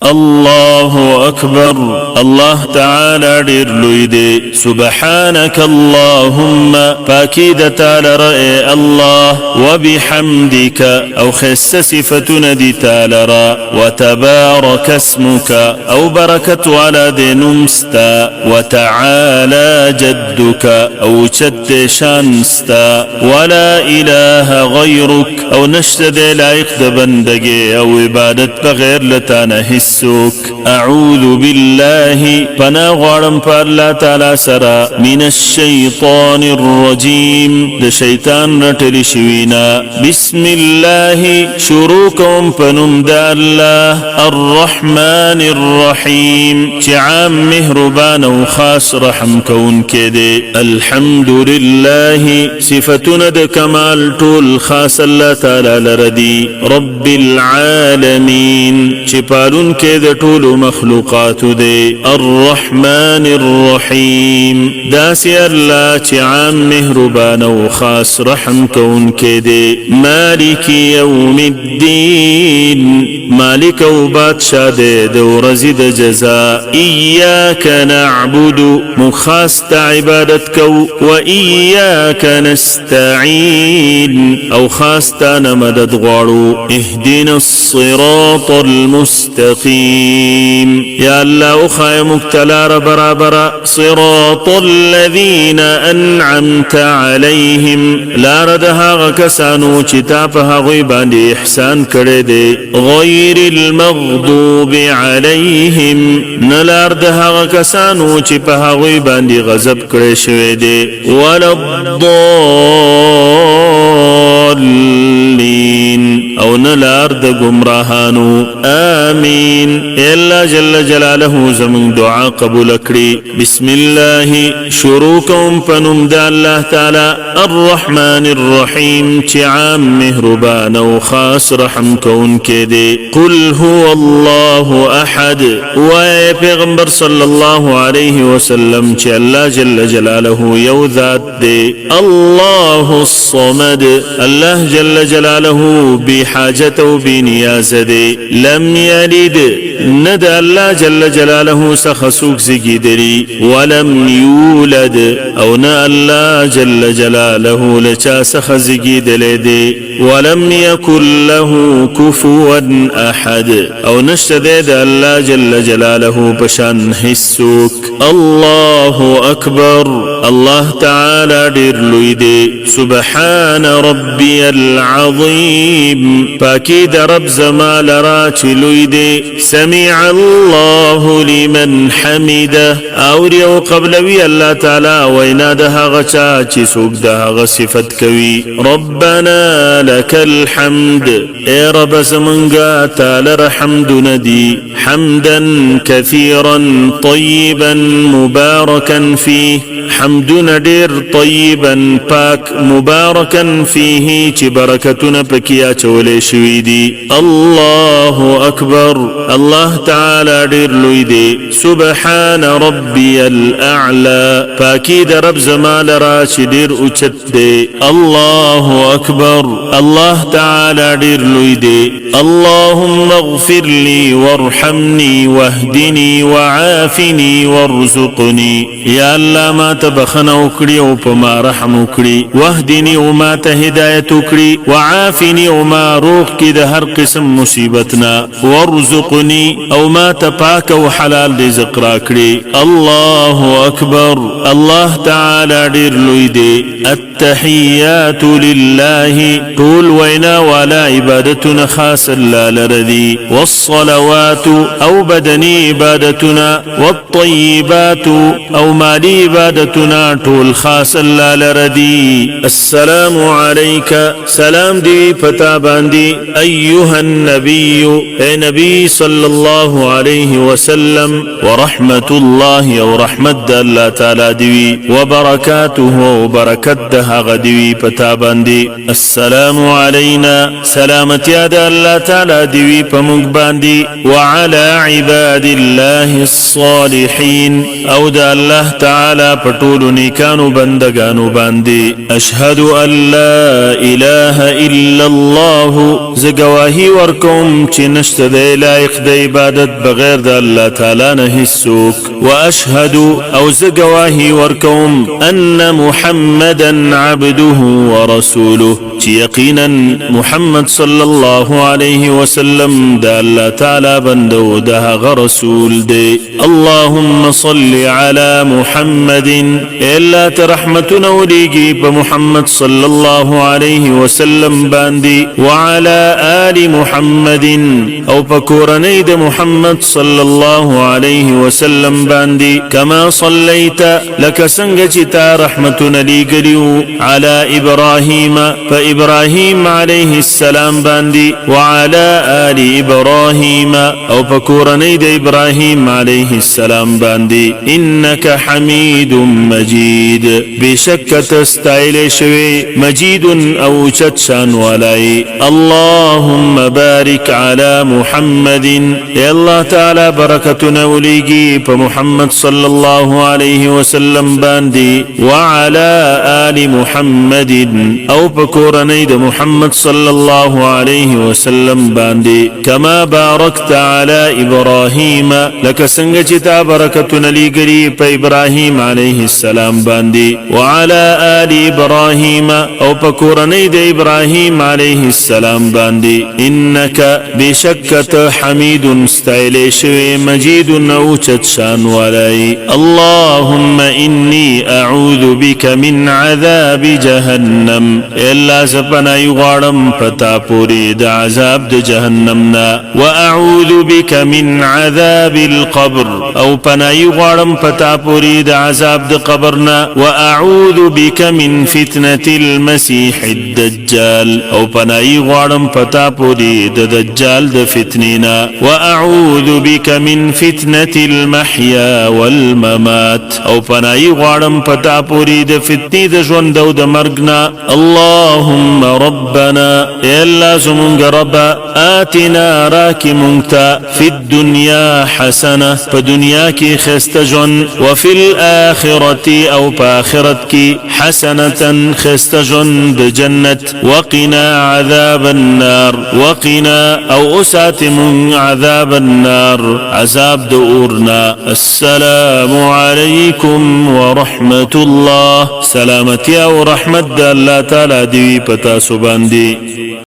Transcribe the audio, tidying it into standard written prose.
الله أكبر الله تعالى دير لويدي سبحانك اللهم فاكيد تعالى رأي الله وبحمدك أو خس صفتنا دي تعالى را وتبارك اسمك أو بركة على دينمستا وتعالى جدك أو شد شانستا ولا إله غيرك أو نشتد لايق دبندگي أو عبادت بغير لتانا حسوك أعوذ بالله فنا غارم فالله تعالى سرا من الشيطان الرجيم ده شيطان رتل شوينا بسم الله شروكم فنم دا الله الرحمن الرحيم شعام مهربان وخاص رحم كون كده الحمد لله صفتنا ده كمال طول خاص الله تعالى لردي رب العالمين شپالون كده طول مخلوقات ده الرحمن الرحيم داسي الله شعام مهربان وخاص رحم كون كده مالك يوم الدين مالك وبادشاه ده ورزد جزاء إياك نعبد مخاص عبادتك وإياك نستعين أو خاص تانا مدد غارو اهدنا الصراط المستقيم يا الله أخاي مكتلار برابر صراط الذين أنعمت عليهم لا ردها غكسانو چتافها غيبان دي إحسان كرده غير المغضوب عليهم نلار دها غكسانو چپها غيبان دي غزب كرشوه دي ولا الضالين او نلار د گمراهانو آمين الا جل جلاله زمن دعا قبول کړي بسم الله شروكم فنم دا الله تعالى الرحمن الرحيم چعام مهربان و خاص رحم كون كده قل هو الله احد و پیغمبر صلى الله عليه وسلم چ الله جل جلاله یو ذات دے الله الصمد الله جل جلاله بحاجت و بنیاز دے لم يلد ند الله جل جلاله سخسوك زگیدری ولم يولد او نا الله جل جلاله لچا سخزگیدلی دے ولم يكن له كفوا احد او نشتد الله جل جلاله بشان حسوك الله اكبر الله تعالى دير لويدي سبحان ربي العظيم فاكيد رب زمال راچ لويدي سمع الله لمن حمده اوريو قبلوي الله تعالى وينادها غچا چي سوق دها صفت كوي ربنا لك الحمد اي رب زمنگا تعالى الحمد ندي حمدا كثيرا طيبا مباركا فيه حمد ندير طيبا باك مباركا فيه چي بركتنا پکیا چولے شوی دی الله اكبر الله تعالى دير لوی دی سبحان ربي الاعلى فاكيد رب زمال راش دير اچت دی الله اكبر الله تعالى دير لوی دی اللهم اغفر لي وارحمني واهدني وعافني وارزقني يا الله ما تبخنا وكري وما رحم وكري واهدني وما تهدايت وكري وعافني وما روح كده هر قسم مصيبتنا وارزقني او ما تپاك وحلال رزق راكري الله اكبر الله تعالى دير لوی دی التحيات لله طول وينا ولا عبادتنا خاص الله لردي والصلوات او بدني عبادتنا والطيبات او مالي عبادتنا طول خاص الله لردي السلام عليك سلام دي پتا باندي ايها النبي اي نبي صلى الله عليه وسلم ورحمة الله ورحمة الله تعالى دي وبركاته وبركته غدوي پتا باندي السلام علينا سلام سلامتیا د الله تعالی دی وی په موږ باندې وعلى عباد الله الصالحين او د الله تعالی په ټولو نیکانو بندگانو باندې اشهد ان لا اله الا الله ز گواهی ورکوم چې نشته د لایق د عبادت بغیر د الله تعالی نه هیڅوک واشهد او ز گواهی ورکوم ان محمدا عبده ورسوله چې یقینا محمد صلی الله علیه وسلم د الله تعالی بندو د هغه رسول دی اللهم صل علی محمد الا ترحمتنا وليږي په محمد صلی الله علیه وسلم باندې وعلى آل محمد او په کورنۍ د محمد صلی الله علیه وسلم باندې کما صلیت لك څنګه چې تا رحمتنا لېږلیو علی ابراهیم په ابراهیم علیه السلام باندې وعلى آل ابراهیم او په کورنۍ د ابراهیم علیه السلام باندې انك حمید مجید بشک تستایل شوی مجید او چت شان ولای اللهم بارك على محمد یا الله تعالی برکتنا ولېږي په محمد صلی الله علیه وسلم باندې وعلى آل محمد او په کورنۍ د محمد صلی الله علیه وسلم باندې کما بارکت علی ابراهیم لکه څنګه چې تا برکتونه لېږلي په ابراهیم علیه السلام باندې وعلى آل ابراهیم او په کورنۍ د ابراهیم علیه السلام باندې انک بشکت حمید استایل شوی مجید او چت شان ولای اللهم انی اعوذ بك من عذاب جهنم الا زپنا یغړم پتا پوری د عذاب د جهنم نا واعوذ بك من عذاب القبر او پنا یغړم پتا پوری د عذاب د قبرنا واعوذ بك من فتنه المسيح الدجال او پنا یغړم پتا پوری د دجال د فتنینا واعوذ بك من فتنه المحيا والممات او پنا یغړم پتا پوری د فتنی د ژوند او د مرګنا اللهم ربنا الا زمونږ رب آتنا راکی مونږ في الدنيا حسنه په دنیا کې خسته ژوند وفي الاخره او په آخرت کې حسنه خسته ژوند د جنت وقنا عذاب النار وقنا او اساتم عذاب النار عذاب د اورنا السلام علیکم ورحمة الله سلامتی او رحمت د الله تعالی دی پتا سو باندې